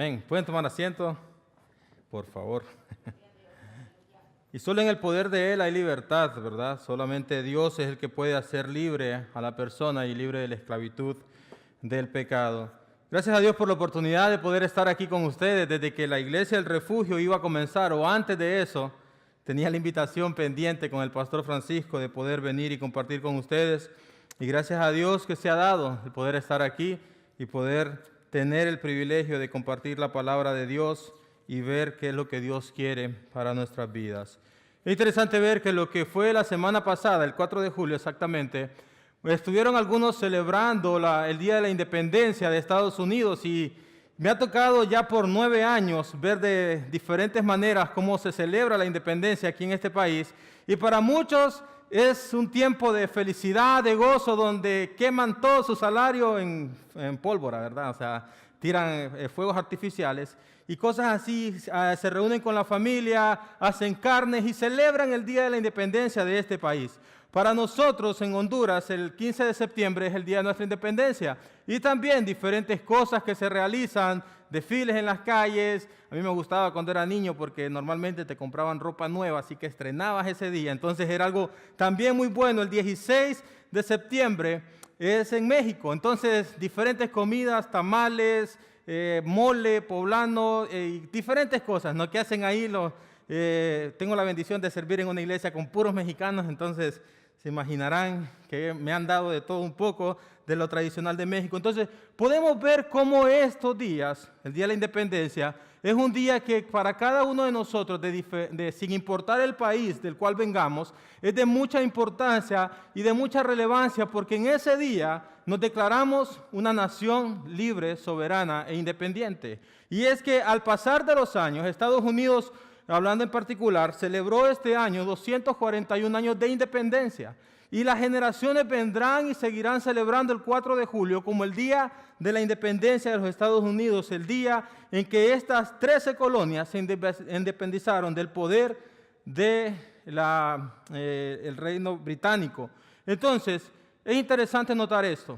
Amén. ¿Pueden tomar asiento? Por favor. Y solo en el poder de Él hay libertad, ¿verdad? Solamente Dios es el que puede hacer libre a la persona y libre de la esclavitud del pecado. Gracias a Dios por la oportunidad de poder estar aquí con ustedes desde que la Iglesia del Refugio iba a comenzar, o antes de eso, tenía la invitación pendiente con el pastor Francisco de poder venir y compartir con ustedes. Y gracias a Dios que se ha dado el poder estar aquí y poder tener el privilegio de compartir la palabra de Dios y ver qué es lo que Dios quiere para nuestras vidas. Es interesante ver que lo que fue la semana pasada, el 4 de julio exactamente, estuvieron algunos celebrando el Día de la Independencia de Estados Unidos y me ha tocado ya por 9 años ver de diferentes maneras cómo se celebra la independencia aquí en este país. Y para muchos es un tiempo de felicidad, de gozo, donde queman todo su salario en pólvora, ¿verdad? O sea, tiran fuegos artificiales y cosas así, se reúnen con la familia, hacen carnes y celebran el Día de la Independencia de este país. Para nosotros en Honduras, el 15 de septiembre es el día de nuestra independencia. Y también diferentes cosas que se realizan, desfiles en las calles. A mí me gustaba cuando era niño porque normalmente te compraban ropa nueva, así que estrenabas ese día. Entonces era algo también muy bueno. El 16 de septiembre es en México. Entonces diferentes comidas, tamales, mole poblano, diferentes cosas, ¿no? Que hacen ahí tengo la bendición de servir en una iglesia con puros mexicanos, entonces se imaginarán que me han dado de todo un poco de lo tradicional de México. Entonces podemos ver cómo estos días, el Día de la Independencia, es un día que para cada uno de nosotros, sin importar el país del cual vengamos, es de mucha importancia y de mucha relevancia, porque en ese día nos declaramos una nación libre, soberana e independiente. Y es que al pasar de los años, Estados Unidos, hablando en particular, celebró este año 241 años de independencia. Y las generaciones vendrán y seguirán celebrando el 4 de julio como el Día de la Independencia de los Estados Unidos, el día en que estas 13 colonias se independizaron del poder del reino británico. Entonces, es interesante notar esto.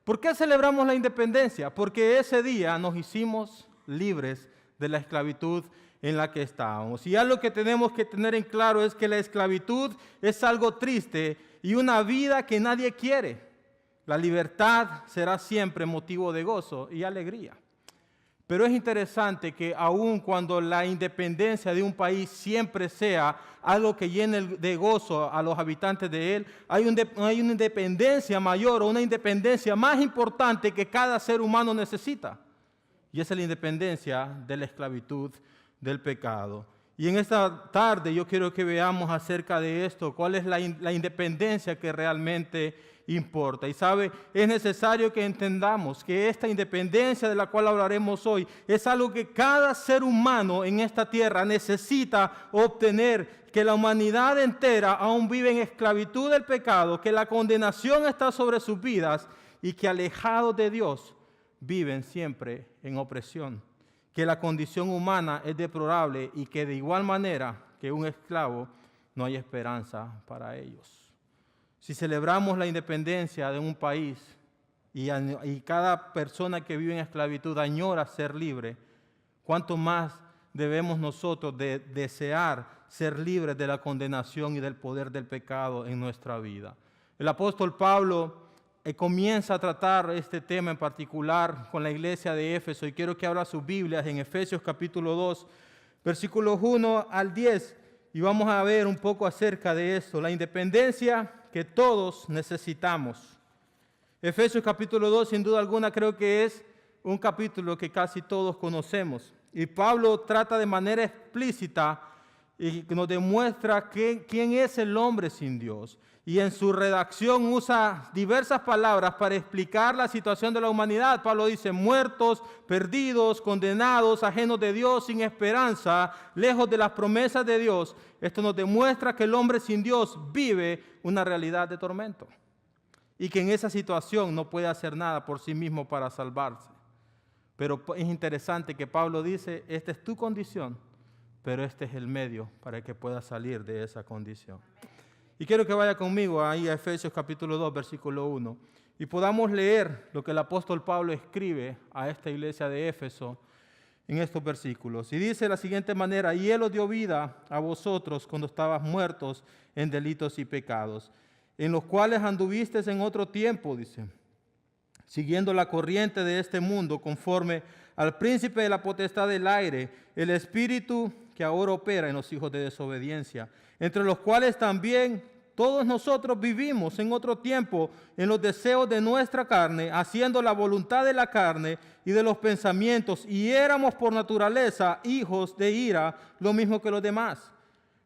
¿Por qué celebramos la independencia? Porque ese día nos hicimos libres de la esclavitud en la que estábamos. Y algo que tenemos que tener en claro es que la esclavitud es algo triste y una vida que nadie quiere. La libertad será siempre motivo de gozo y alegría. Pero es interesante que aun cuando la independencia de un país siempre sea algo que llene de gozo a los habitantes de él, hay una independencia mayor o una independencia más importante que cada ser humano necesita. Y esa es la independencia de la esclavitud del pecado. Y en esta tarde yo quiero que veamos acerca de esto, cuál es la independencia que realmente importa. Y sabe, es necesario que entendamos que esta independencia de la cual hablaremos hoy es algo que cada ser humano en esta tierra necesita obtener, que la humanidad entera aún vive en esclavitud del pecado, que la condenación está sobre sus vidas y que alejados de Dios viven siempre en opresión, que la condición humana es deplorable y que de igual manera que un esclavo no hay esperanza para ellos. Si celebramos la independencia de un país y cada persona que vive en esclavitud añora ser libre, ¿cuánto más debemos nosotros de desear ser libres de la condenación y del poder del pecado en nuestra vida? El apóstol Pablo comienza a tratar este tema en particular con la iglesia de Éfeso, y quiero que abra sus Biblias en Efesios capítulo 2, versículos 1 al 10, y vamos a ver un poco acerca de esto, la independencia que todos necesitamos. Efesios capítulo 2, sin duda alguna, creo que es un capítulo que casi todos conocemos, y Pablo trata de manera explícita y nos demuestra quién es el hombre sin Dios. Y en su redacción usa diversas palabras para explicar la situación de la humanidad. Pablo dice: muertos, perdidos, condenados, ajenos de Dios, sin esperanza, lejos de las promesas de Dios. Esto nos demuestra que el hombre sin Dios vive una realidad de tormento y que en esa situación no puede hacer nada por sí mismo para salvarse. Pero es interesante que Pablo dice: esta es tu condición, pero este es el medio para que puedas salir de esa condición. Y quiero que vaya conmigo ahí a Efesios capítulo 2, versículo 1, y podamos leer lo que el apóstol Pablo escribe a esta iglesia de Éfeso en estos versículos. Y dice de la siguiente manera: y Él os dio vida a vosotros cuando estabas muertos en delitos y pecados, en los cuales anduvisteis en otro tiempo, dice, siguiendo la corriente de este mundo, conforme al príncipe de la potestad del aire, el espíritu que ahora opera en los hijos de desobediencia, entre los cuales también todos nosotros vivimos en otro tiempo en los deseos de nuestra carne, haciendo la voluntad de la carne y de los pensamientos, y éramos por naturaleza hijos de ira, lo mismo que los demás.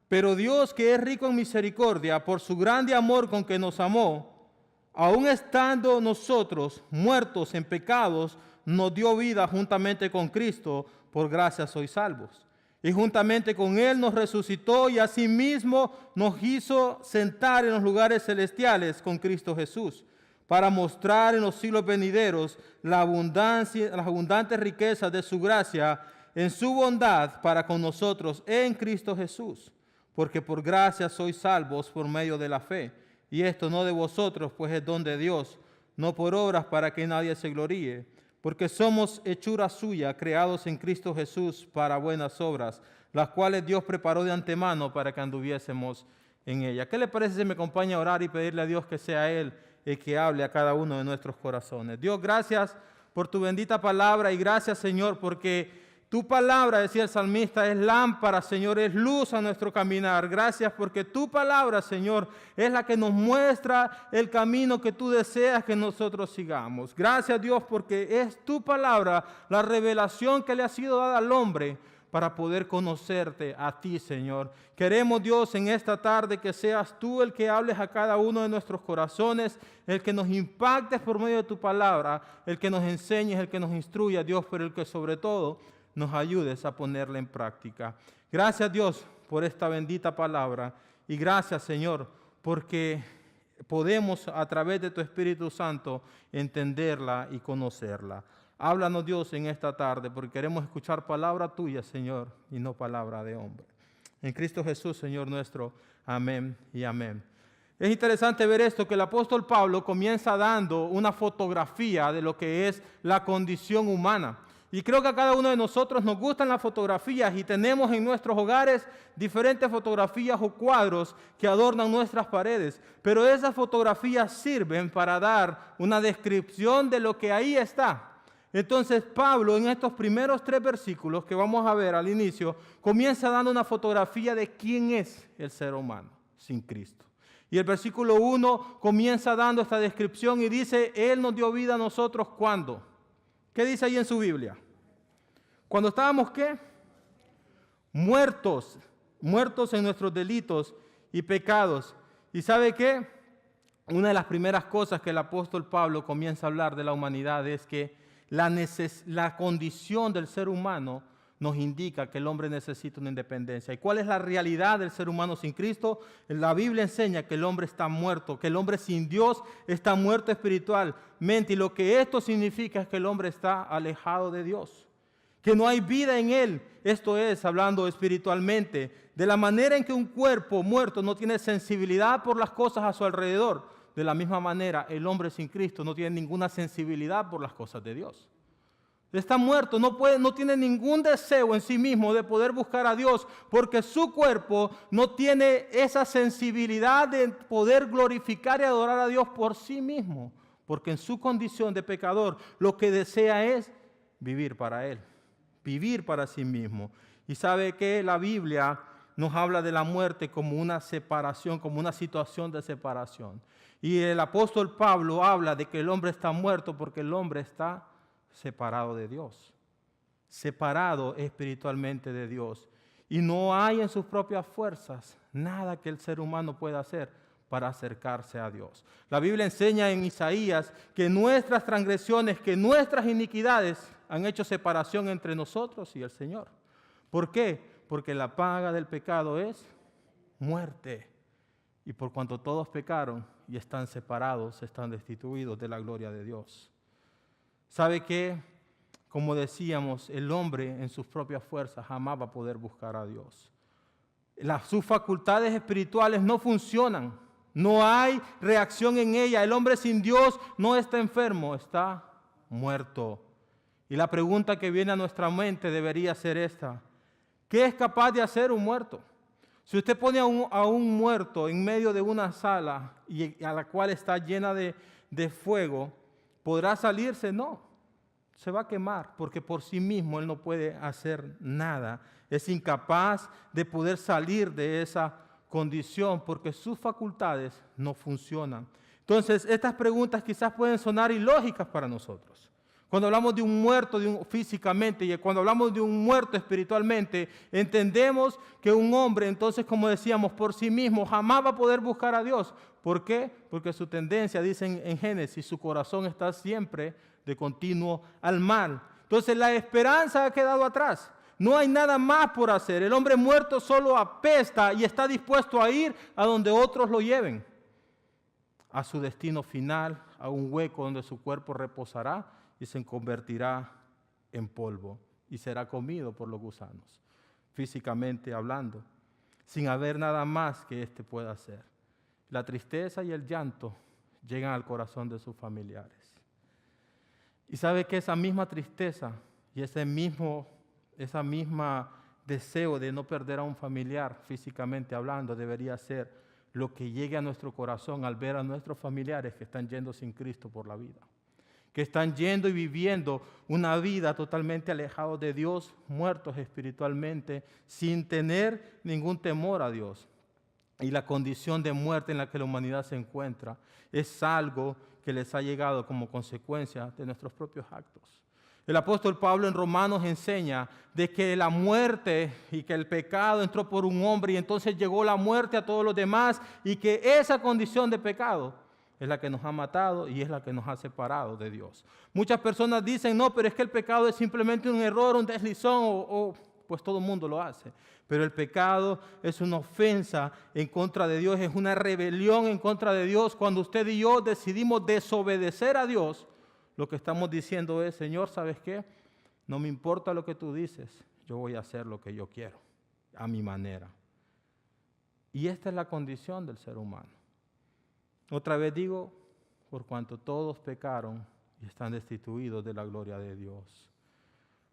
Pero Dios, que es rico en misericordia, por su grande amor con que nos amó, aun estando nosotros muertos en pecados, nos dio vida juntamente con Cristo, por gracia sois salvos. Y juntamente con Él nos resucitó y asimismo nos hizo sentar en los lugares celestiales con Cristo Jesús, para mostrar en los siglos venideros las abundantes riquezas de su gracia en su bondad para con nosotros en Cristo Jesús. Porque por gracia sois salvos por medio de la fe. Y esto no de vosotros, pues es don de Dios, no por obras para que nadie se gloríe. Porque somos hechura suya, creados en Cristo Jesús para buenas obras, las cuales Dios preparó de antemano para que anduviésemos en ella. ¿Qué le parece si me acompaña a orar y pedirle a Dios que sea Él el que hable a cada uno de nuestros corazones? Dios, gracias por tu bendita palabra y gracias, Señor, porque tu palabra, decía el salmista, es lámpara, Señor, es luz a nuestro caminar. Gracias porque tu palabra, Señor, es la que nos muestra el camino que tú deseas que nosotros sigamos. Gracias, Dios, porque es tu palabra la revelación que le ha sido dada al hombre para poder conocerte a ti, Señor. Queremos, Dios, en esta tarde que seas tú el que hables a cada uno de nuestros corazones, el que nos impactes por medio de tu palabra, el que nos enseñes, el que nos instruya, Dios, pero el que sobre todo nos ayudes a ponerla en práctica. Gracias, Dios, por esta bendita palabra y gracias, Señor, porque podemos a través de tu Espíritu Santo entenderla y conocerla. Háblanos, Dios, en esta tarde, porque queremos escuchar palabra tuya, Señor, y no palabra de hombre. En Cristo Jesús, Señor nuestro. Amén y amén. Es interesante ver esto, que el apóstol Pablo comienza dando una fotografía de lo que es la condición humana. Y creo que a cada uno de nosotros nos gustan las fotografías y tenemos en nuestros hogares diferentes fotografías o cuadros que adornan nuestras paredes. Pero esas fotografías sirven para dar una descripción de lo que ahí está. Entonces Pablo, en estos primeros 3 versículos que vamos a ver al inicio, comienza dando una fotografía de quién es el ser humano sin Cristo. Y el versículo 1 comienza dando esta descripción y dice, Él nos dio vida a nosotros, ¿cuándo? ¿Qué dice ahí en su Biblia? Cuando estábamos, ¿qué? Muertos en nuestros delitos y pecados. ¿Y sabe qué? Una de las primeras cosas que el apóstol Pablo comienza a hablar de la humanidad es que la condición del ser humano nos indica que el hombre necesita una independencia. ¿Y cuál es la realidad del ser humano sin Cristo? La Biblia enseña que el hombre está muerto, que el hombre sin Dios está muerto espiritualmente. Y lo que esto significa es que el hombre está alejado de Dios, que no hay vida en él. Esto es, hablando espiritualmente, de la manera en que un cuerpo muerto no tiene sensibilidad por las cosas a su alrededor. De la misma manera, el hombre sin Cristo no tiene ninguna sensibilidad por las cosas de Dios. Está muerto, no tiene ningún deseo en sí mismo de poder buscar a Dios, porque su cuerpo no tiene esa sensibilidad de poder glorificar y adorar a Dios por sí mismo, porque en su condición de pecador lo que desea es vivir para Él, vivir para sí mismo. Y sabe que la Biblia nos habla de la muerte como una separación, como una situación de separación. Y el apóstol Pablo habla de que el hombre está muerto porque el hombre está separado de Dios, separado espiritualmente de Dios. Y no hay en sus propias fuerzas nada que el ser humano pueda hacer para acercarse a Dios. La Biblia enseña en Isaías que nuestras transgresiones, que nuestras iniquidades han hecho separación entre nosotros y el Señor. ¿Por qué? Porque la paga del pecado es muerte. Y por cuanto todos pecaron y están separados, están destituidos de la gloria de Dios. ¿Sabe qué? Como decíamos, el hombre en sus propias fuerzas jamás va a poder buscar a Dios. Sus facultades espirituales no funcionan. No hay reacción en ella. El hombre sin Dios no está enfermo, está muerto. Y la pregunta que viene a nuestra mente debería ser esta: ¿qué es capaz de hacer un muerto? Si usted pone a un muerto en medio de una sala y a la cual está llena de fuego, ¿podrá salirse? No, se va a quemar porque por sí mismo él no puede hacer nada. Es incapaz de poder salir de esa condición porque sus facultades no funcionan. Entonces, estas preguntas quizás pueden sonar ilógicas para nosotros. Cuando hablamos de un muerto físicamente y cuando hablamos de un muerto espiritualmente, entendemos que un hombre, entonces, como decíamos, por sí mismo jamás va a poder buscar a Dios. ¿Por qué? Porque su tendencia, dicen en Génesis, su corazón está siempre de continuo al mal. Entonces, la esperanza ha quedado atrás. No hay nada más por hacer. El hombre muerto solo apesta y está dispuesto a ir a donde otros lo lleven, a su destino final, a un hueco donde su cuerpo reposará y se convertirá en polvo y será comido por los gusanos, físicamente hablando, sin haber nada más que éste pueda hacer. La tristeza y el llanto llegan al corazón de sus familiares. Y sabe que esa misma tristeza y esa misma deseo de no perder a un familiar, físicamente hablando, debería ser lo que llegue a nuestro corazón al ver a nuestros familiares que están yendo sin Cristo por la vida, que están yendo y viviendo una vida totalmente alejados de Dios, muertos espiritualmente, sin tener ningún temor a Dios. Y la condición de muerte en la que la humanidad se encuentra es algo que les ha llegado como consecuencia de nuestros propios actos. El apóstol Pablo en Romanos enseña de que la muerte y que el pecado entró por un hombre y entonces llegó la muerte a todos los demás y que esa condición de pecado es la que nos ha matado y es la que nos ha separado de Dios. Muchas personas dicen, no, pero es que el pecado es simplemente un error, un deslizón, pues todo el mundo lo hace. Pero el pecado es una ofensa en contra de Dios, es una rebelión en contra de Dios. Cuando usted y yo decidimos desobedecer a Dios, lo que estamos diciendo es, Señor, ¿sabes qué? No me importa lo que tú dices, yo voy a hacer lo que yo quiero, a mi manera. Y esta es la condición del ser humano. Otra vez digo, por cuanto todos pecaron y están destituidos de la gloria de Dios.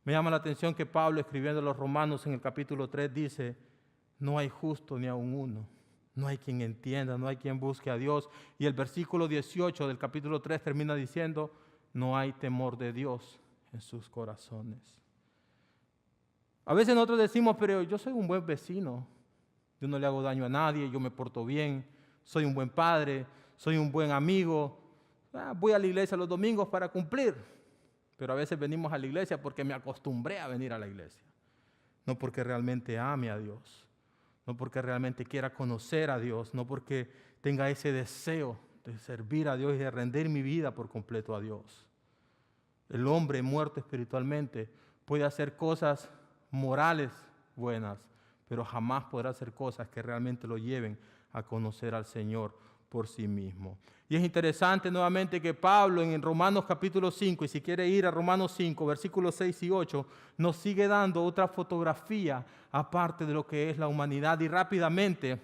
Me llama la atención que Pablo, escribiendo a los Romanos en el capítulo 3, dice, no hay justo ni aun uno, no hay quien entienda, no hay quien busque a Dios. Y el versículo 18 del capítulo 3 termina diciendo, no hay temor de Dios en sus corazones. A veces nosotros decimos, pero yo soy un buen vecino, yo no le hago daño a nadie, yo me porto bien, soy un buen padre, soy un buen amigo, voy a la iglesia los domingos para cumplir, pero a veces venimos a la iglesia porque me acostumbré a venir a la iglesia, no porque realmente ame a Dios, no porque realmente quiera conocer a Dios, no porque tenga ese deseo de servir a Dios y de rendir mi vida por completo a Dios. El hombre muerto espiritualmente puede hacer cosas morales buenas, pero jamás podrá hacer cosas que realmente lo lleven a conocer al Señor por sí mismo. Y es interesante nuevamente que Pablo en Romanos capítulo 5, y si quiere ir a Romanos 5, versículos 6 y 8, nos sigue dando otra fotografía aparte de lo que es la humanidad. Y rápidamente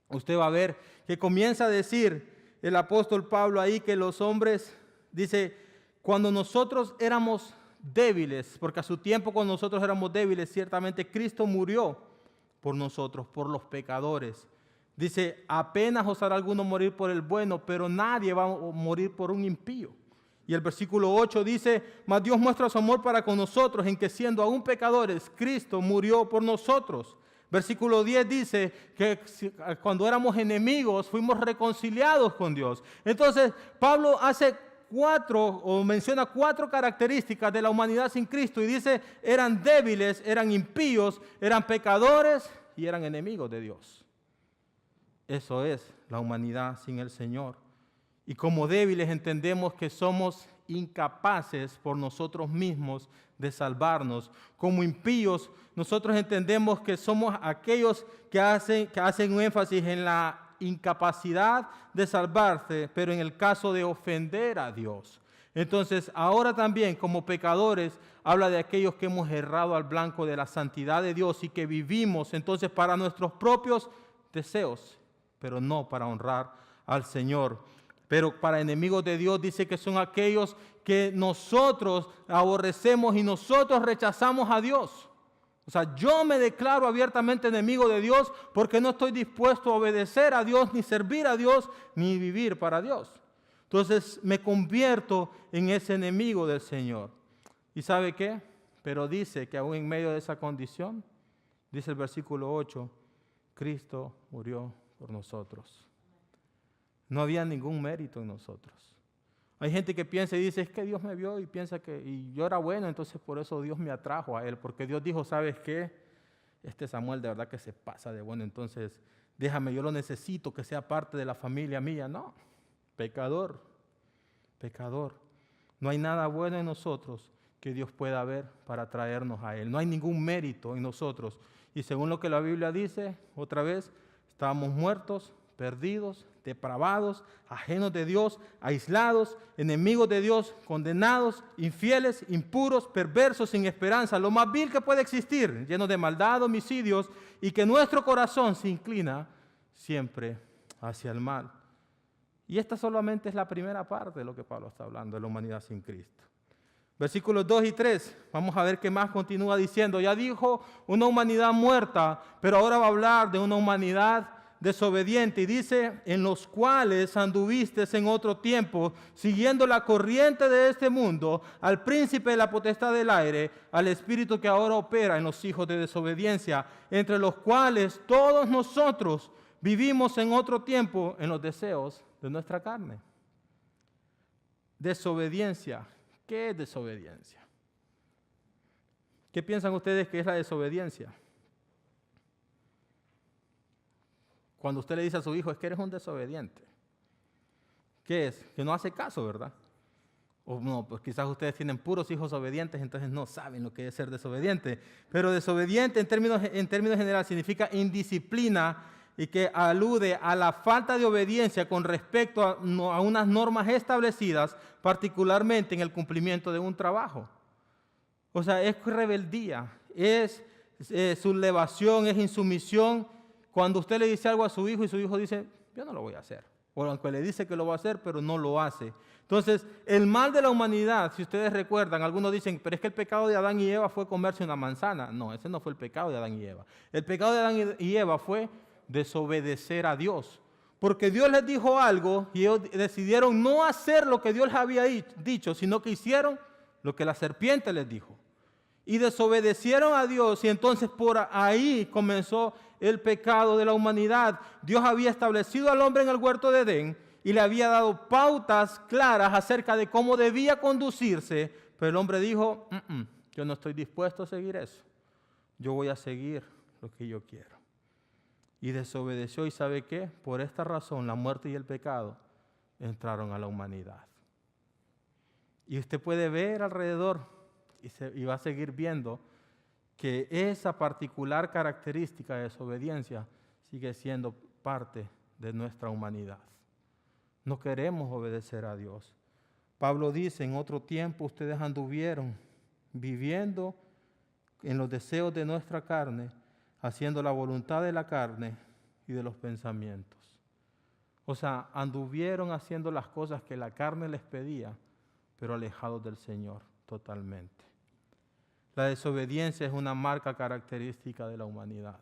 usted va a ver que comienza a decir el apóstol Pablo ahí que los hombres, dice, cuando nosotros éramos débiles, porque a su tiempo cuando nosotros éramos débiles, ciertamente Cristo murió por nosotros, por los pecadores. Dice, apenas osará alguno morir por el bueno, pero nadie va a morir por un impío. Y el versículo 8 dice, mas Dios muestra su amor para con nosotros, en que siendo aún pecadores, Cristo murió por nosotros. Versículo 10 dice que cuando éramos enemigos, fuimos reconciliados con Dios. Entonces, Pablo menciona cuatro características de la humanidad sin Cristo y dice, eran débiles, eran impíos, eran pecadores y eran enemigos de Dios. Eso es la humanidad sin el Señor. Y como débiles entendemos que somos incapaces por nosotros mismos de salvarnos. Como impíos, nosotros entendemos que somos aquellos que hacen un énfasis en la incapacidad de salvarse, pero en el caso de ofender a Dios. Entonces, ahora también como pecadores, habla de aquellos que hemos errado al blanco de la santidad de Dios y que vivimos entonces para nuestros propios deseos, pero no para honrar al Señor. Pero para enemigos de Dios dice que son aquellos que nosotros aborrecemos y nosotros rechazamos a Dios. O sea, yo me declaro abiertamente enemigo de Dios porque no estoy dispuesto a obedecer a Dios, ni servir a Dios, ni vivir para Dios. Entonces me convierto en ese enemigo del Señor. ¿Y sabe qué? Pero dice que aún en medio de esa condición, dice el versículo 8, Cristo murió por nosotros. No había ningún mérito en nosotros. Hay gente que piensa y dice, es que Dios me vio y piensa y yo era bueno, entonces por eso Dios me atrajo a Él, porque Dios dijo, ¿sabes qué? Este Samuel de verdad que se pasa de bueno, entonces déjame, yo lo necesito que sea parte de la familia mía. No, pecador. No hay nada bueno en nosotros que Dios pueda ver para traernos a Él. No hay ningún mérito en nosotros. Y según lo que la Biblia dice, otra vez, estábamos muertos, perdidos, depravados, ajenos de Dios, aislados, enemigos de Dios, condenados, infieles, impuros, perversos, sin esperanza, lo más vil que puede existir, llenos de maldad, homicidios, y que nuestro corazón se inclina siempre hacia el mal. Y esta solamente es la primera parte de lo que Pablo está hablando, de la humanidad sin Cristo. Versículos 2 y 3, vamos a ver qué más continúa diciendo. Ya dijo una humanidad muerta, pero ahora va a hablar de una humanidad desobediente. Y dice, en los cuales anduvistes en otro tiempo, siguiendo la corriente de este mundo, al príncipe de la potestad del aire, al espíritu que ahora opera en los hijos de desobediencia, entre los cuales todos nosotros vivimos en otro tiempo en los deseos de nuestra carne. Desobediencia. ¿Qué es desobediencia? ¿Qué piensan ustedes que es la desobediencia? Cuando usted le dice a su hijo, es que eres un desobediente. ¿Qué es? Que no hace caso, ¿verdad? O no, pues quizás ustedes tienen puros hijos obedientes, entonces no saben lo que es ser desobediente. Pero desobediente en términos generales significa indisciplina y que alude a la falta de obediencia con respecto a unas normas establecidas, particularmente en el cumplimiento de un trabajo. O sea, es rebeldía, es sublevación, es insumisión. Cuando usted le dice algo a su hijo y su hijo dice, yo no lo voy a hacer. O aunque le dice que lo va a hacer, pero no lo hace. Entonces, el mal de la humanidad, si ustedes recuerdan, algunos dicen, pero es que el pecado de Adán y Eva fue comerse una manzana. No, ese no fue el pecado de Adán y Eva. El pecado de Adán y Eva fue desobedecer a Dios. Porque Dios les dijo algo y ellos decidieron no hacer lo que Dios les había dicho, sino que hicieron lo que la serpiente les dijo. Y desobedecieron a Dios y entonces por ahí comenzó el pecado de la humanidad. Dios había establecido al hombre en el huerto de Edén y le había dado pautas claras acerca de cómo debía conducirse, pero el hombre dijo, yo no estoy dispuesto a seguir eso. Yo voy a seguir lo que yo quiero. Y desobedeció, ¿y sabe qué? Por esta razón la muerte y el pecado entraron a la humanidad. Y usted puede ver alrededor y va a seguir viendo que esa particular característica de desobediencia sigue siendo parte de nuestra humanidad. No queremos obedecer a Dios. Pablo dice, en otro tiempo ustedes anduvieron viviendo en los deseos de nuestra carne, haciendo la voluntad de la carne y de los pensamientos. O sea, anduvieron haciendo las cosas que la carne les pedía, pero alejados del Señor totalmente. La desobediencia es una marca característica de la humanidad.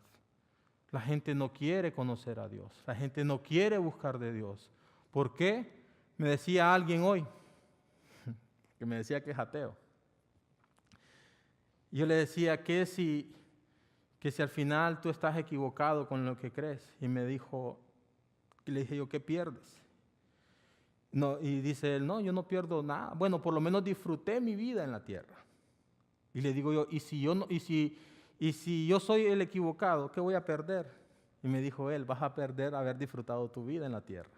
La gente no quiere conocer a Dios. La gente no quiere buscar de Dios. ¿Por qué? Me decía alguien hoy, que me decía que es ateo. Yo le decía que si al final tú estás equivocado con lo que crees. Y me dijo, y le dije yo, ¿qué pierdes? No, y dice él, no, yo no pierdo nada. Bueno, por lo menos disfruté mi vida en la tierra. Y le digo yo, ¿y si yo soy el equivocado, qué voy a perder? Y me dijo él, vas a perder haber disfrutado tu vida en la tierra.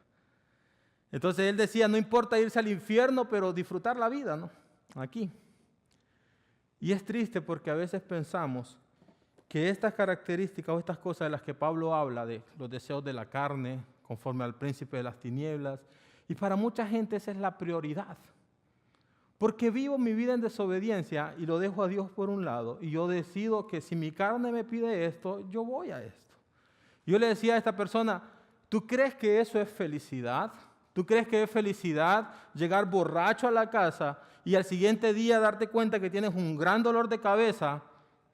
Entonces él decía, no importa irse al infierno, pero disfrutar la vida, ¿no? Aquí. Y es triste porque a veces pensamos que estas características o estas cosas de las que Pablo habla, de los deseos de la carne, conforme al príncipe de las tinieblas, y para mucha gente esa es la prioridad. Porque vivo mi vida en desobediencia y lo dejo a Dios por un lado, y yo decido que si mi carne me pide esto, yo voy a esto. Yo le decía a esta persona, ¿tú crees que eso es felicidad? ¿Tú crees que es felicidad llegar borracho a la casa y al siguiente día darte cuenta que tienes un gran dolor de cabeza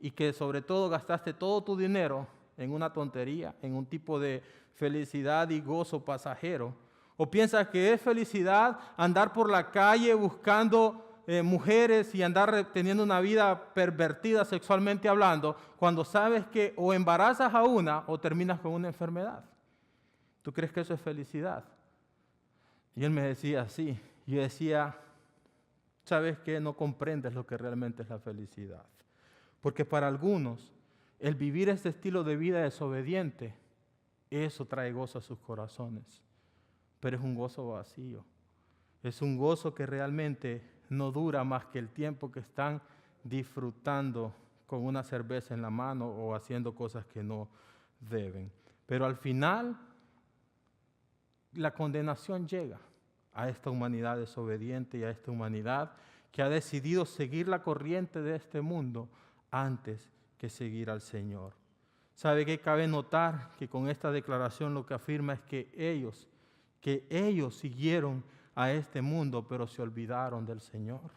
y que sobre todo gastaste todo tu dinero en una tontería, en un tipo de felicidad y gozo pasajero? ¿O piensas que es felicidad andar por la calle buscando mujeres y andar teniendo una vida pervertida sexualmente hablando, cuando sabes que o embarazas a una o terminas con una enfermedad? ¿Tú crees que eso es felicidad? Y él me decía, sí. Yo decía, ¿sabes qué? No comprendes lo que realmente es la felicidad. Porque para algunos, el vivir este estilo de vida desobediente, eso trae gozo a sus corazones. Pero es un gozo vacío. Es un gozo que realmente no dura más que el tiempo que están disfrutando con una cerveza en la mano o haciendo cosas que no deben. Pero al final, la condenación llega a esta humanidad desobediente y a esta humanidad que ha decidido seguir la corriente de este mundo antes que seguir al Señor. ¿Sabe qué? Cabe notar que con esta declaración lo que afirma es que ellos siguieron a este mundo, pero se olvidaron del Señor.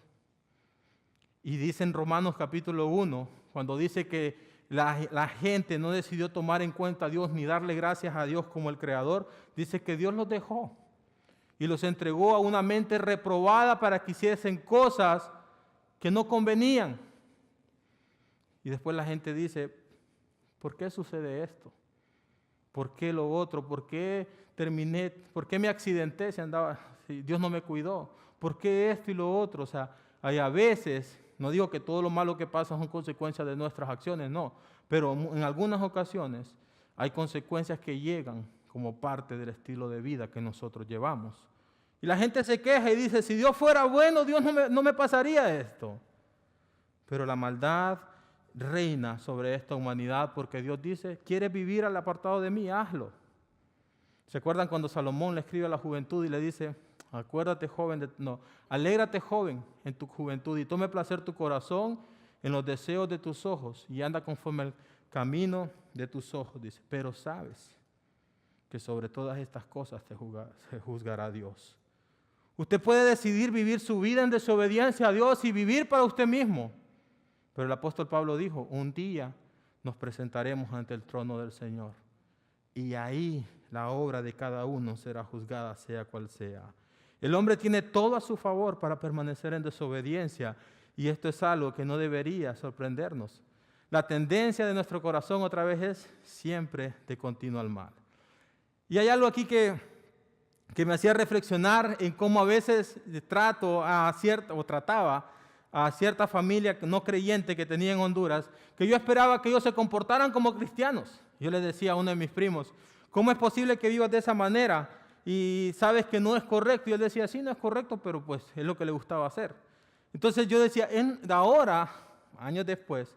Y dice en Romanos capítulo 1, cuando dice que la gente no decidió tomar en cuenta a Dios ni darle gracias a Dios como el Creador, dice que Dios los dejó y los entregó a una mente reprobada para que hiciesen cosas que no convenían. Y después la gente dice, ¿por qué sucede esto? ¿Por qué lo otro? ¿Por qué terminé? ¿Por qué me accidenté si Dios no me cuidó? ¿Por qué esto y lo otro? O sea, hay a veces, no digo que todo lo malo que pasa son consecuencias de nuestras acciones, no, pero en algunas ocasiones hay consecuencias que llegan como parte del estilo de vida que nosotros llevamos. Y la gente se queja y dice, si Dios fuera bueno, Dios no me pasaría esto. Pero la maldad reina sobre esta humanidad porque Dios dice, ¿quieres vivir al apartado de mí? Hazlo. ¿Se acuerdan cuando Salomón le escribe a la juventud y le dice, alégrate joven en tu juventud y tome placer tu corazón en los deseos de tus ojos y anda conforme al camino de tus ojos? Dice, pero sabes que sobre todas estas cosas se juzgará Dios. Usted puede decidir vivir su vida en desobediencia a Dios y vivir para usted mismo. Pero el apóstol Pablo dijo, un día nos presentaremos ante el trono del Señor. Y ahí la obra de cada uno será juzgada, sea cual sea. El hombre tiene todo a su favor para permanecer en desobediencia. Y esto es algo que no debería sorprendernos. La tendencia de nuestro corazón otra vez es siempre de continuo al mal. Y hay algo aquí que me hacía reflexionar en cómo a veces trataba a cierta familia no creyente que tenía en Honduras, que yo esperaba que ellos se comportaran como cristianos. Yo les decía a uno de mis primos, ¿cómo es posible que vivas de esa manera y sabes que no es correcto? Y él decía, sí, no es correcto, pero pues es lo que le gustaba hacer. Entonces yo decía, ahora, años después,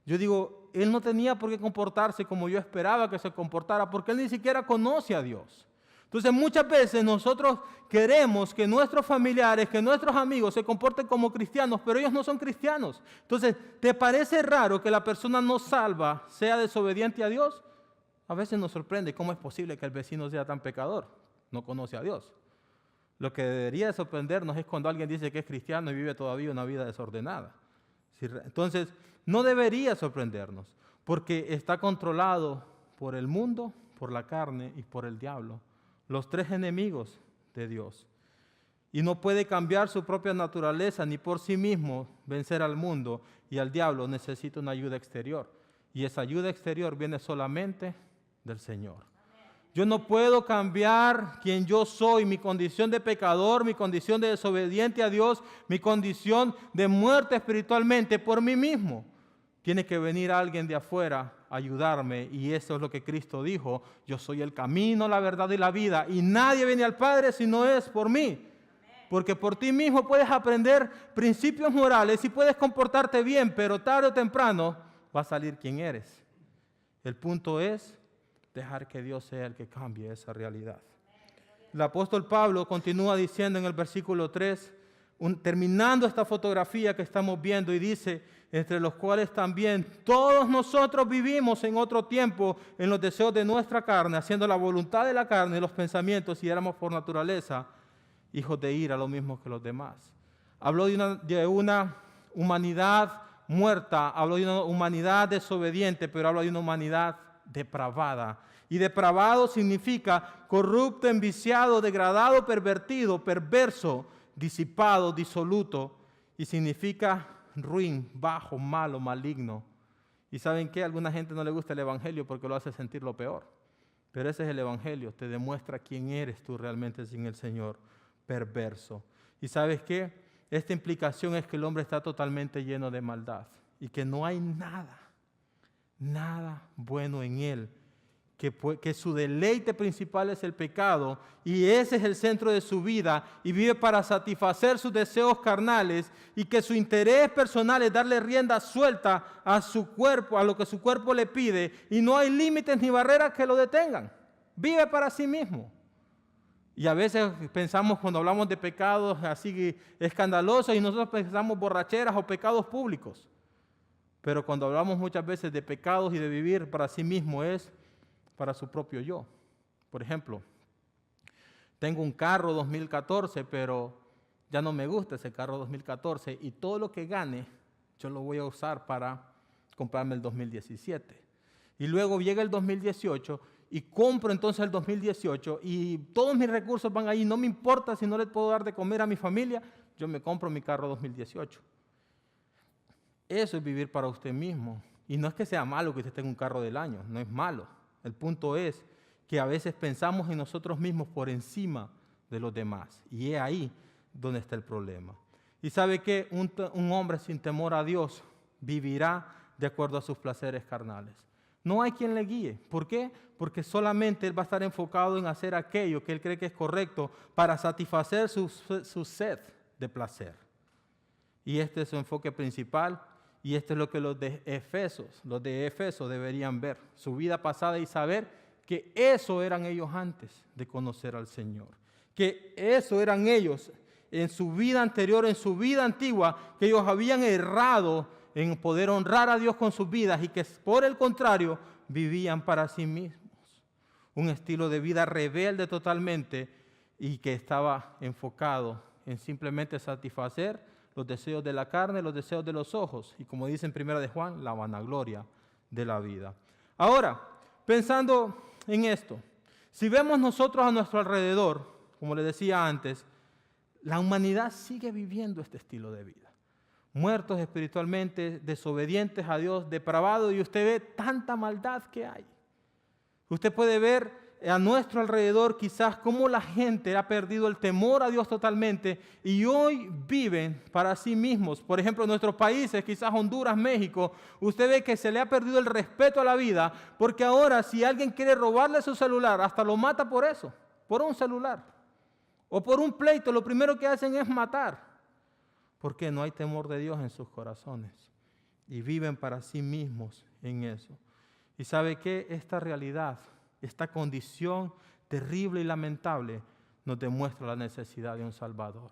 yo digo, él no tenía por qué comportarse como yo esperaba que se comportara, porque él ni siquiera conoce a Dios. Entonces muchas veces nosotros queremos que nuestros familiares, que nuestros amigos se comporten como cristianos, pero ellos no son cristianos. Entonces, ¿te parece raro que la persona no salva sea desobediente a Dios? A veces nos sorprende cómo es posible que el vecino sea tan pecador, no conoce a Dios. Lo que debería sorprendernos es cuando alguien dice que es cristiano y vive todavía una vida desordenada. Entonces, no debería sorprendernos, porque está controlado por el mundo, por la carne y por el diablo. Los tres enemigos de Dios. Y no puede cambiar su propia naturaleza ni por sí mismo vencer al mundo y al diablo. Necesita una ayuda exterior. Y esa ayuda exterior viene solamente del Señor. Yo no puedo cambiar quien yo soy, mi condición de pecador, mi condición de desobediente a Dios, mi condición de muerte espiritualmente por mí mismo. Tiene que venir alguien de afuera a ayudarme, y eso es lo que Cristo dijo: yo soy el camino, la verdad y la vida, y nadie viene al Padre si no es por mí. Porque por ti mismo puedes aprender principios morales y puedes comportarte bien, pero tarde o temprano va a salir quien eres. El punto es dejar que Dios sea el que cambie esa realidad. El apóstol Pablo continúa diciendo en el versículo 3, terminando esta fotografía que estamos viendo, y dice, entre los cuales también todos nosotros vivimos en otro tiempo en los deseos de nuestra carne, haciendo la voluntad de la carne y los pensamientos, y éramos por naturaleza hijos de ira, lo mismo que los demás. Habló de una humanidad muerta, habló de una humanidad desobediente, pero habla de una humanidad depravada. Y depravado significa corrupto, enviciado, degradado, pervertido, perverso, disipado, disoluto, y significa ruin, bajo, malo, maligno. ¿Y saben qué? A alguna gente no le gusta el evangelio porque lo hace sentir lo peor. Pero ese es el evangelio, te demuestra quién eres tú realmente sin el Señor, perverso. ¿Y sabes qué? Esta implicación es que el hombre está totalmente lleno de maldad y que no hay nada bueno en él. Que su deleite principal es el pecado y ese es el centro de su vida y vive para satisfacer sus deseos carnales, y que su interés personal es darle rienda suelta a su cuerpo, a lo que su cuerpo le pide, y no hay límites ni barreras que lo detengan. Vive para sí mismo. Y a veces pensamos, cuando hablamos de pecados así escandalosos, y nosotros pensamos borracheras o pecados públicos. Pero cuando hablamos muchas veces de pecados y de vivir para sí mismo, es para su propio yo. Por ejemplo, tengo un carro 2014, pero ya no me gusta ese carro 2014, y todo lo que gane yo lo voy a usar para comprarme el 2017. Y luego llega el 2018 y compro entonces el 2018 y todos mis recursos van ahí. No me importa si no le puedo dar de comer a mi familia, yo me compro mi carro 2018. Eso es vivir para usted mismo. Y no es que sea malo que usted tenga un carro del año, no es malo. El punto es que a veces pensamos en nosotros mismos por encima de los demás. Y es ahí donde está el problema. Y sabe que un hombre sin temor a Dios vivirá de acuerdo a sus placeres carnales. No hay quien le guíe. ¿Por qué? Porque solamente él va a estar enfocado en hacer aquello que él cree que es correcto para satisfacer su sed de placer. Y este es su enfoque principal. Y esto es lo que los de Éfeso deberían ver, su vida pasada, y saber que eso eran ellos antes de conocer al Señor. Que eso eran ellos en su vida anterior, en su vida antigua, que ellos habían errado en poder honrar a Dios con sus vidas y que por el contrario vivían para sí mismos. Un estilo de vida rebelde totalmente y que estaba enfocado en simplemente satisfacer los deseos de la carne, los deseos de los ojos, y como dice en 1 de Juan, la vanagloria de la vida. Ahora, pensando en esto, si vemos nosotros a nuestro alrededor, como les decía antes, la humanidad sigue viviendo este estilo de vida. Muertos espiritualmente, desobedientes a Dios, depravados, y usted ve tanta maldad que hay. Usted puede ver a nuestro alrededor quizás cómo la gente ha perdido el temor a Dios totalmente y hoy viven para sí mismos. Por ejemplo, en nuestros países, quizás Honduras, México, usted ve que se le ha perdido el respeto a la vida, porque ahora si alguien quiere robarle su celular, hasta lo mata por eso, por un celular o por un pleito, lo primero que hacen es matar, porque no hay temor de Dios en sus corazones y viven para sí mismos en eso. ¿Y sabe qué? Esta realidad, esta condición terrible y lamentable nos demuestra la necesidad de un Salvador.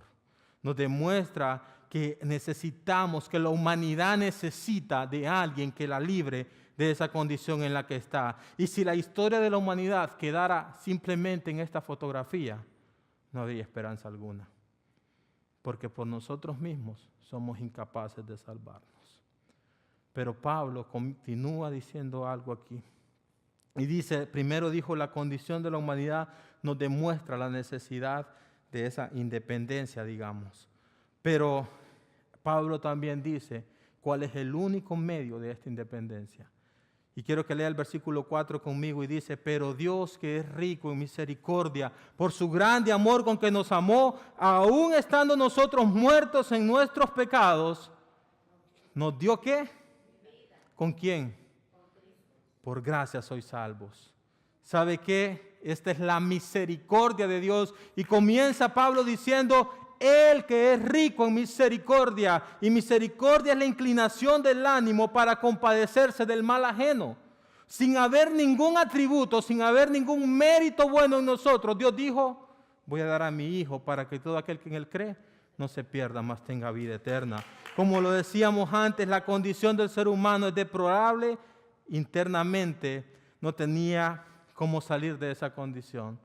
Nos demuestra que necesitamos, que la humanidad necesita de alguien que la libre de esa condición en la que está. Y si la historia de la humanidad quedara simplemente en esta fotografía, no habría esperanza alguna. Porque por nosotros mismos somos incapaces de salvarnos. Pero Pablo continúa diciendo algo aquí. Y dice, primero dijo, la condición de la humanidad nos demuestra la necesidad de esa independencia, digamos. Pero Pablo también dice cuál es el único medio de esta independencia. Y quiero que lea el versículo 4 conmigo y dice, pero Dios, que es rico en misericordia, por su grande amor con que nos amó, aún estando nosotros muertos en nuestros pecados, ¿nos dio qué? ¿Con quién? Por gracia sois salvos. ¿Sabe qué? Esta es la misericordia de Dios. Y comienza Pablo diciendo, Él que es rico en misericordia, y misericordia es la inclinación del ánimo para compadecerse del mal ajeno. Sin haber ningún atributo, sin haber ningún mérito bueno en nosotros, Dios dijo, voy a dar a mi Hijo para que todo aquel que en Él cree no se pierda, mas tenga vida eterna. Como lo decíamos antes, la condición del ser humano es deplorable internamente, no tenía cómo salir de esa condición,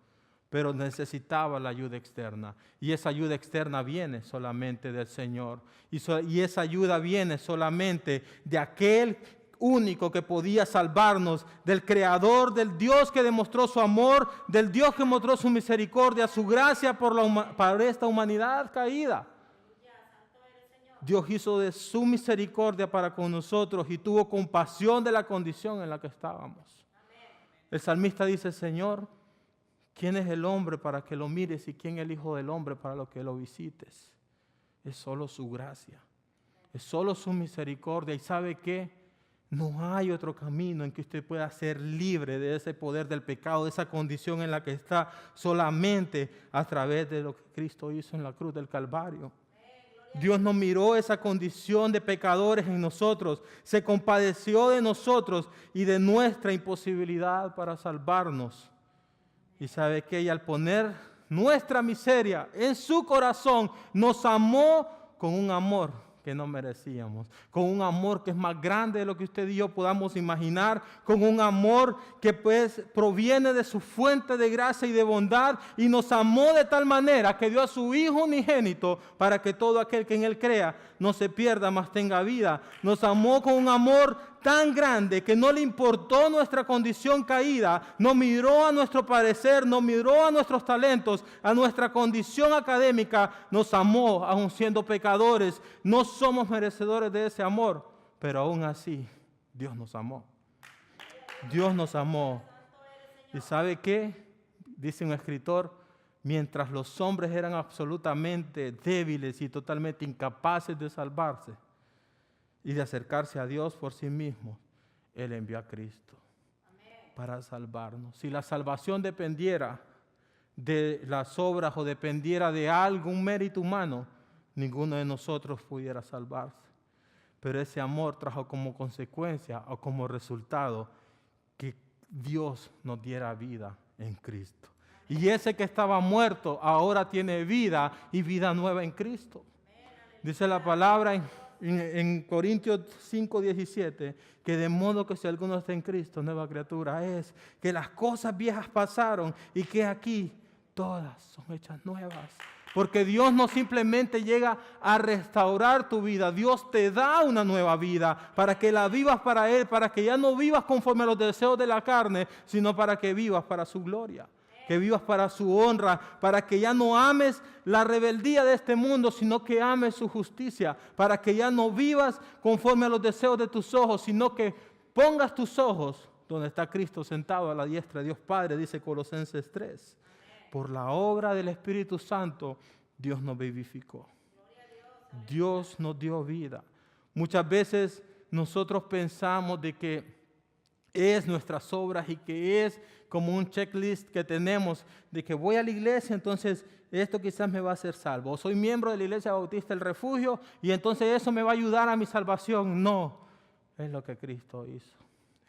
pero necesitaba la ayuda externa. Y esa ayuda externa viene solamente del Señor. Y esa ayuda viene solamente de aquel único que podía salvarnos, del Creador, del Dios que demostró su amor, del Dios que mostró su misericordia, su gracia para esta humanidad caída. Dios hizo de su misericordia para con nosotros y tuvo compasión de la condición en la que estábamos. El salmista dice, Señor, ¿quién es el hombre para que lo mires y quién es el Hijo del hombre para lo que lo visites? Es solo su gracia, es solo su misericordia. ¿Y sabe qué? No hay otro camino en que usted pueda ser libre de ese poder del pecado, de esa condición en la que está, solamente a través de lo que Cristo hizo en la cruz del Calvario. Dios no miró esa condición de pecadores en nosotros, se compadeció de nosotros y de nuestra imposibilidad para salvarnos. Y sabe que ella, al poner nuestra miseria en su corazón, nos amó con un amor que no merecíamos, con un amor que es más grande de lo que usted y yo podamos imaginar, con un amor que pues proviene de su fuente de gracia y de bondad, y nos amó de tal manera que dio a su Hijo unigénito para que todo aquel que en Él crea no se pierda, mas tenga vida. Nos amó con un amor tan grande que no le importó nuestra condición caída, no miró a nuestro parecer, no miró a nuestros talentos, a nuestra condición académica, nos amó aun siendo pecadores. No somos merecedores de ese amor, pero aún así Dios nos amó. Dios nos amó. ¿Y sabe qué? Dice un escritor, mientras los hombres eran absolutamente débiles y totalmente incapaces de salvarse y de acercarse a Dios por sí mismos, Él envió a Cristo para salvarnos. Si la salvación dependiera de las obras o dependiera de algún mérito humano, ninguno de nosotros pudiera salvarse. Pero ese amor trajo como consecuencia o como resultado que Dios nos diera vida en Cristo. Y ese que estaba muerto ahora tiene vida y vida nueva en Cristo. Dice la palabra en Corintios 5:17, que de modo que si alguno está en Cristo, nueva criatura es, que las cosas viejas pasaron y que aquí todas son hechas nuevas. Porque Dios no simplemente llega a restaurar tu vida, Dios te da una nueva vida para que la vivas para Él, para que ya no vivas conforme a los deseos de la carne, sino para que vivas para su gloria, que vivas para su honra, para que ya no ames la rebeldía de este mundo, sino que ames su justicia, para que ya no vivas conforme a los deseos de tus ojos, sino que pongas tus ojos donde está Cristo sentado a la diestra de Dios Padre, dice Colosenses 3. Por la obra del Espíritu Santo, Dios nos vivificó. Dios nos dio vida. Muchas veces nosotros pensamos de que es nuestras obras y que es como un checklist que tenemos de que voy a la iglesia, entonces esto quizás me va a hacer salvo. O soy miembro de la Iglesia Bautista del Refugio y entonces eso me va a ayudar a mi salvación. No, es lo que Cristo hizo.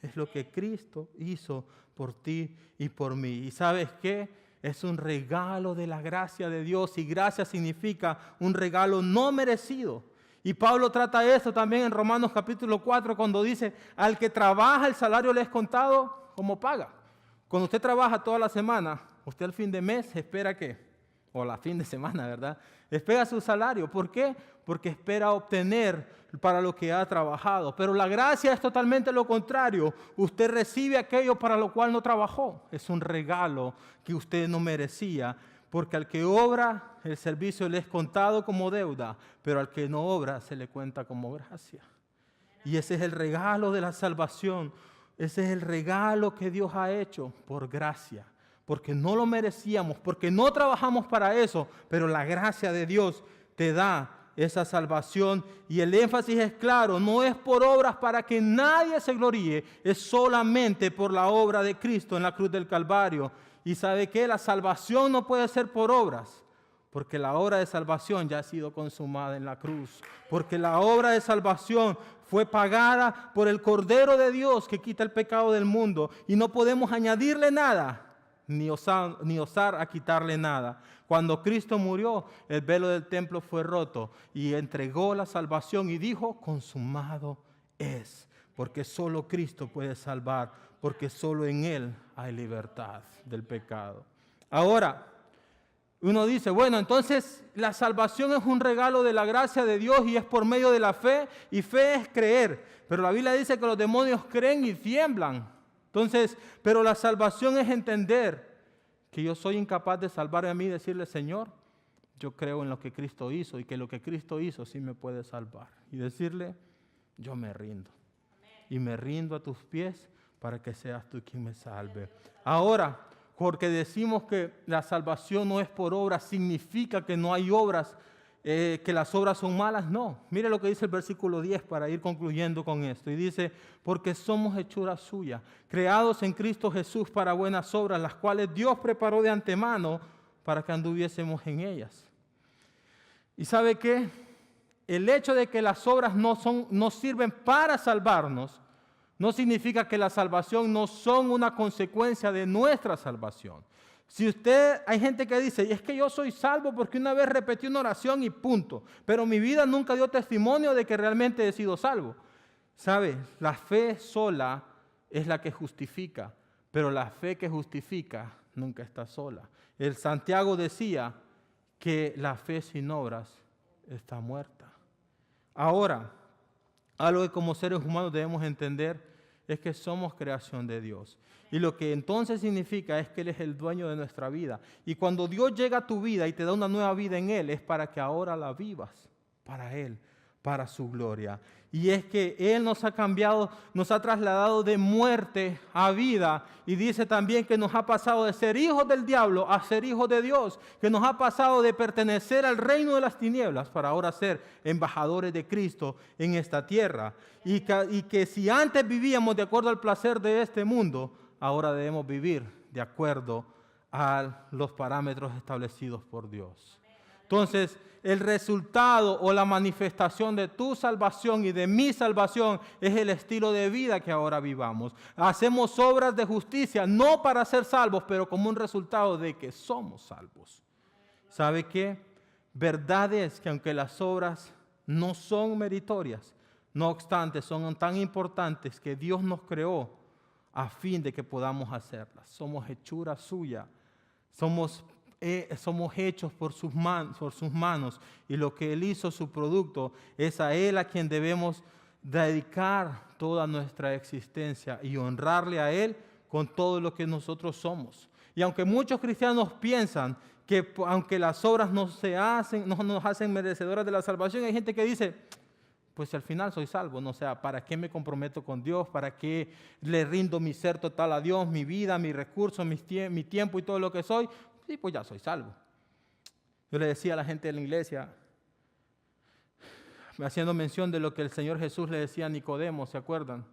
Es lo que Cristo hizo por ti y por mí. ¿Y sabes qué? Es un regalo de la gracia de Dios, y gracia significa un regalo no merecido. Y Pablo trata eso también en Romanos capítulo 4 cuando dice, al que trabaja el salario le es contado como paga. Cuando usted trabaja toda la semana, usted al fin de mes espera ¿qué? O la fin de semana, ¿verdad? Espera su salario. ¿Por qué? Porque espera obtener para lo que ha trabajado. Pero la gracia es totalmente lo contrario. Usted recibe aquello para lo cual no trabajó. Es un regalo que usted no merecía. Porque al que obra, el servicio le es contado como deuda, pero al que no obra, se le cuenta como gracia. Y ese es el regalo de la salvación. Ese es el regalo que Dios ha hecho por gracia. Porque no lo merecíamos, porque no trabajamos para eso, pero la gracia de Dios te da esa salvación. Y el énfasis es claro, no es por obras para que nadie se gloríe, es solamente por la obra de Cristo en la cruz del Calvario. Y ¿sabe qué? La salvación no puede ser por obras, porque la obra de salvación ya ha sido consumada en la cruz. Porque la obra de salvación fue pagada por el Cordero de Dios que quita el pecado del mundo. Y no podemos añadirle nada ni osar a quitarle nada. Cuando Cristo murió, el velo del templo fue roto y entregó la salvación y dijo, consumado es. Porque solo Cristo puede salvar, porque solo en Él hay libertad del pecado. Ahora, uno dice, bueno, entonces la salvación es un regalo de la gracia de Dios y es por medio de la fe, y fe es creer. Pero la Biblia dice que los demonios creen y tiemblan. Entonces, pero la salvación es entender que yo soy incapaz de salvarme a mí y decirle, Señor, yo creo en lo que Cristo hizo y que lo que Cristo hizo sí me puede salvar. Y decirle, yo me rindo. Y me rindo a tus pies para que seas tú quien me salve. Ahora, porque decimos que la salvación no es por obras, significa que no hay obras, que las obras son malas. No, mire lo que dice el versículo 10 para ir concluyendo con esto. Y dice, porque somos hechura suya, creados en Cristo Jesús para buenas obras, las cuales Dios preparó de antemano para que anduviésemos en ellas. ¿Y sabe qué? El hecho de que las obras no sirven para salvarnos, no significa que la salvación no son una consecuencia de nuestra salvación. Si hay gente que dice, es que yo soy salvo porque una vez repetí una oración y punto, pero mi vida nunca dio testimonio de que realmente he sido salvo. ¿Sabe? La fe sola es la que justifica, pero la fe que justifica nunca está sola. El Santiago decía que la fe sin obras está muerta. Ahora, algo que como seres humanos debemos entender es que somos creación de Dios. Y lo que entonces significa es que Él es el dueño de nuestra vida. Y cuando Dios llega a tu vida y te da una nueva vida en Él, es para que ahora la vivas para Él, para su gloria. Y es que Él nos ha cambiado, nos ha trasladado de muerte a vida. Y dice también que nos ha pasado de ser hijos del diablo a ser hijos de Dios. Que nos ha pasado de pertenecer al reino de las tinieblas para ahora ser embajadores de Cristo en esta tierra. Y que si antes vivíamos de acuerdo al placer de este mundo, ahora debemos vivir de acuerdo a los parámetros establecidos por Dios. Entonces, el resultado o la manifestación de tu salvación y de mi salvación es el estilo de vida que ahora vivamos. Hacemos obras de justicia, no para ser salvos, pero como un resultado de que somos salvos. ¿Sabe qué? Verdad es que aunque las obras no son meritorias, no obstante, son tan importantes que Dios nos creó a fin de que podamos hacerlas. Somos hechura suya, somos hechos por sus manos, y lo que Él hizo, su producto, es a Él a quien debemos dedicar toda nuestra existencia y honrarle a Él con todo lo que nosotros somos. Y aunque muchos cristianos piensan que aunque las obras no nos hacen merecedoras de la salvación, hay gente que dice, pues al final soy salvo, ¿no? O sea, ¿para qué me comprometo con Dios? ¿Para qué le rindo mi ser total a Dios, mi vida, mis recursos, mi tiempo y todo lo que soy? Sí, pues ya soy salvo. Yo le decía a la gente de la iglesia, haciendo mención de lo que el Señor Jesús le decía a Nicodemo, ¿se acuerdan?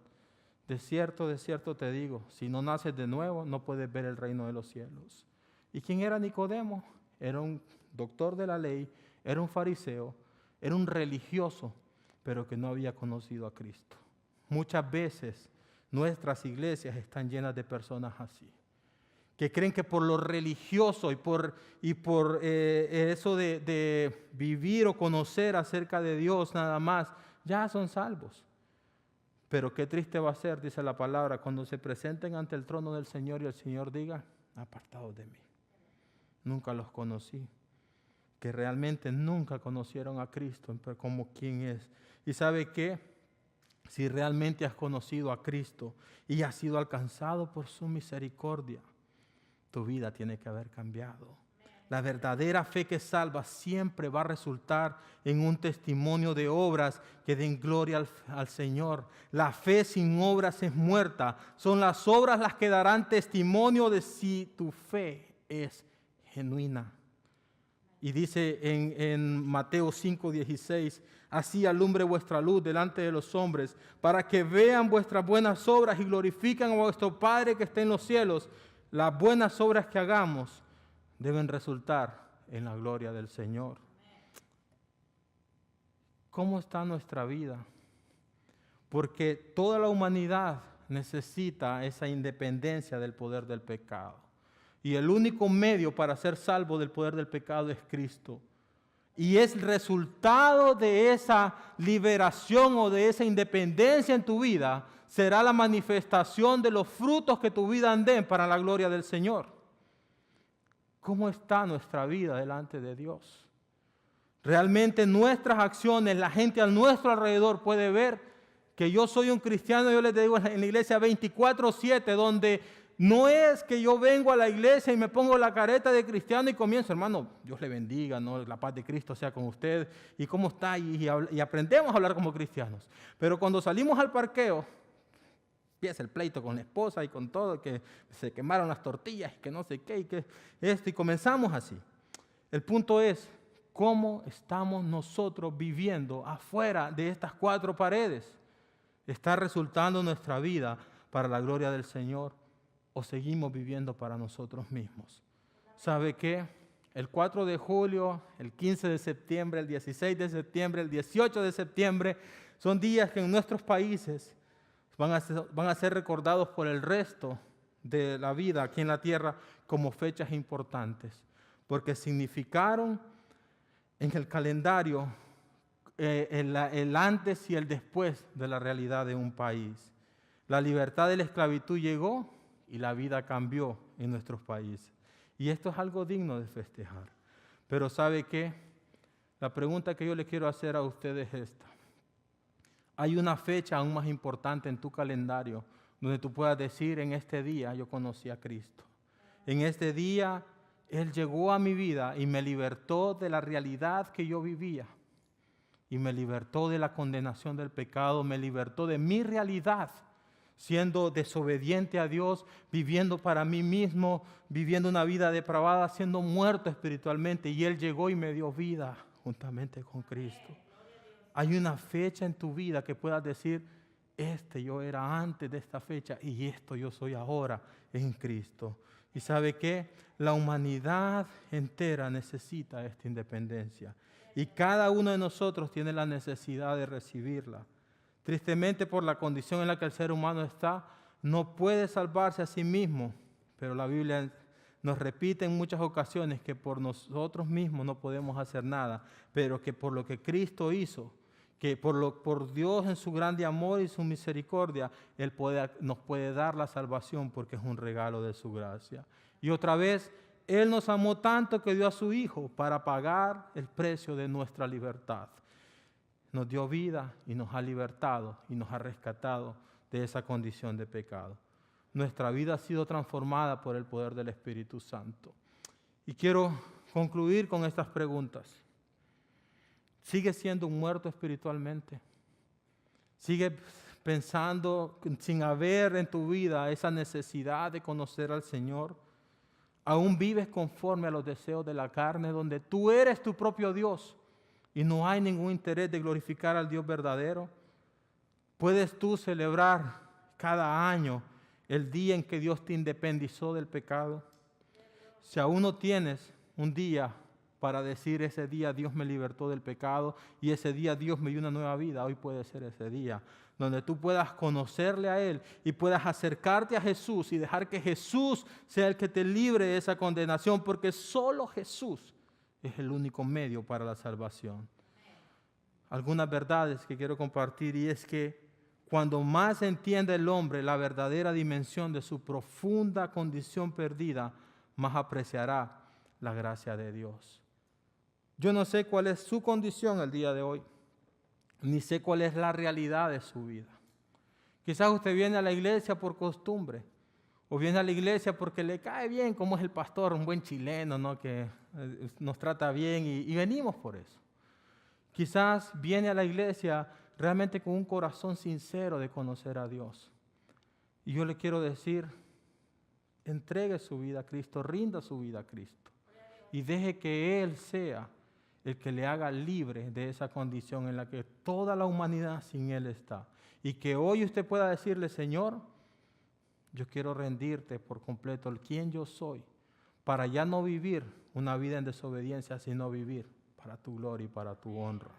De cierto te digo, si no naces de nuevo, no puedes ver el reino de los cielos. ¿Y quién era Nicodemo? Era un doctor de la ley, era un fariseo, era un religioso, pero que no había conocido a Cristo. Muchas veces nuestras iglesias están llenas de personas así, que creen que por lo religioso y por eso de vivir o conocer acerca de Dios nada más, ya son salvos. Pero qué triste va a ser, dice la palabra, cuando se presenten ante el trono del Señor y el Señor diga, apartados de mí, nunca los conocí. Que realmente nunca conocieron a Cristo como quien es. ¿Y sabe qué? Si realmente has conocido a Cristo y has sido alcanzado por su misericordia, tu vida tiene que haber cambiado. La verdadera fe que salva siempre va a resultar en un testimonio de obras que den gloria al Señor. La fe sin obras es muerta. Son las obras las que darán testimonio de si tu fe es genuina. Y dice en Mateo 5:16, así alumbre vuestra luz delante de los hombres, para que vean vuestras buenas obras y glorifiquen a vuestro Padre que está en los cielos. Las buenas obras que hagamos deben resultar en la gloria del Señor. ¿Cómo está nuestra vida? Porque toda la humanidad necesita esa independencia del poder del pecado. Y el único medio para ser salvo del poder del pecado es Cristo. Y es el resultado de esa liberación o de esa independencia en tu vida, será la manifestación de los frutos que tu vida den para la gloria del Señor. ¿Cómo está nuestra vida delante de Dios? Realmente nuestras acciones, la gente a nuestro alrededor puede ver que yo soy un cristiano. Yo les digo en la iglesia 24/7, donde no es que yo vengo a la iglesia y me pongo la careta de cristiano y comienzo, hermano, Dios le bendiga, ¿no? La paz de Cristo sea con usted, y cómo está, y aprendemos a hablar como cristianos. Pero cuando salimos al parqueo, empieza el pleito con la esposa y con todo, que se quemaron las tortillas, y que no sé qué, y que esto, y comenzamos así. El punto es, ¿cómo estamos nosotros viviendo afuera de estas 4 paredes? ¿Está resultando nuestra vida para la gloria del Señor o seguimos viviendo para nosotros mismos? ¿Sabe qué? El 4 de julio, el 15 de septiembre, el 16 de septiembre, el 18 de septiembre son días que en nuestros países van a ser recordados por el resto de la vida aquí en la tierra como fechas importantes, porque significaron en el calendario el antes y el después de la realidad de un país. La libertad de la esclavitud llegó y la vida cambió en nuestros países. Y esto es algo digno de festejar. Pero ¿sabe qué? La pregunta que yo le quiero hacer a ustedes es esta. Hay una fecha aún más importante en tu calendario donde tú puedas decir, en este día yo conocí a Cristo. En este día Él llegó a mi vida y me libertó de la realidad que yo vivía. Y me libertó de la condenación del pecado, me libertó de mi realidad, siendo desobediente a Dios, viviendo para mí mismo, viviendo una vida depravada, siendo muerto espiritualmente. Y Él llegó y me dio vida juntamente con Cristo. Hay una fecha en tu vida que puedas decir, yo era antes de esta fecha y esto yo soy ahora en Cristo. ¿Y sabe qué? La humanidad entera necesita esta independencia. Y cada uno de nosotros tiene la necesidad de recibirla. Tristemente, por la condición en la que el ser humano está, no puede salvarse a sí mismo. Pero la Biblia nos repite en muchas ocasiones que por nosotros mismos no podemos hacer nada, pero que por lo que Cristo hizo, que por Dios en su grande amor y su misericordia, Él nos puede dar la salvación porque es un regalo de su gracia. Y otra vez, Él nos amó tanto que dio a su Hijo para pagar el precio de nuestra libertad. Nos dio vida y nos ha libertado y nos ha rescatado de esa condición de pecado. Nuestra vida ha sido transformada por el poder del Espíritu Santo. Y quiero concluir con estas preguntas. ¿Sigues siendo un muerto espiritualmente? ¿Sigues pensando sin haber en tu vida esa necesidad de conocer al Señor? ¿Aún vives conforme a los deseos de la carne, donde tú eres tu propio Dios y no hay ningún interés de glorificar al Dios verdadero? ¿Puedes tú celebrar cada año el día en que Dios te independizó del pecado? Si aún no tienes un día para decir, ese día Dios me libertó del pecado y ese día Dios me dio una nueva vida, hoy puede ser ese día donde tú puedas conocerle a Él y puedas acercarte a Jesús y dejar que Jesús sea el que te libre de esa condenación, porque solo Jesús es el único medio para la salvación. Algunas verdades que quiero compartir, y es que cuando más entiende el hombre la verdadera dimensión de su profunda condición perdida, más apreciará la gracia de Dios. Yo no sé cuál es su condición el día de hoy, ni sé cuál es la realidad de su vida. Quizás usted viene a la iglesia por costumbre, o viene a la iglesia porque le cae bien como es el pastor, un buen chileno, ¿no? Que nos trata bien y venimos por eso. Quizás viene a la iglesia realmente con un corazón sincero de conocer a Dios. Y yo le quiero decir, entregue su vida a Cristo, rinda su vida a Cristo y deje que Él sea el que le haga libre de esa condición en la que toda la humanidad sin Él está. Y que hoy usted pueda decirle, Señor, yo quiero rendirte por completo el quien yo soy, para ya no vivir una vida en desobediencia, sino vivir para tu gloria y para tu honra.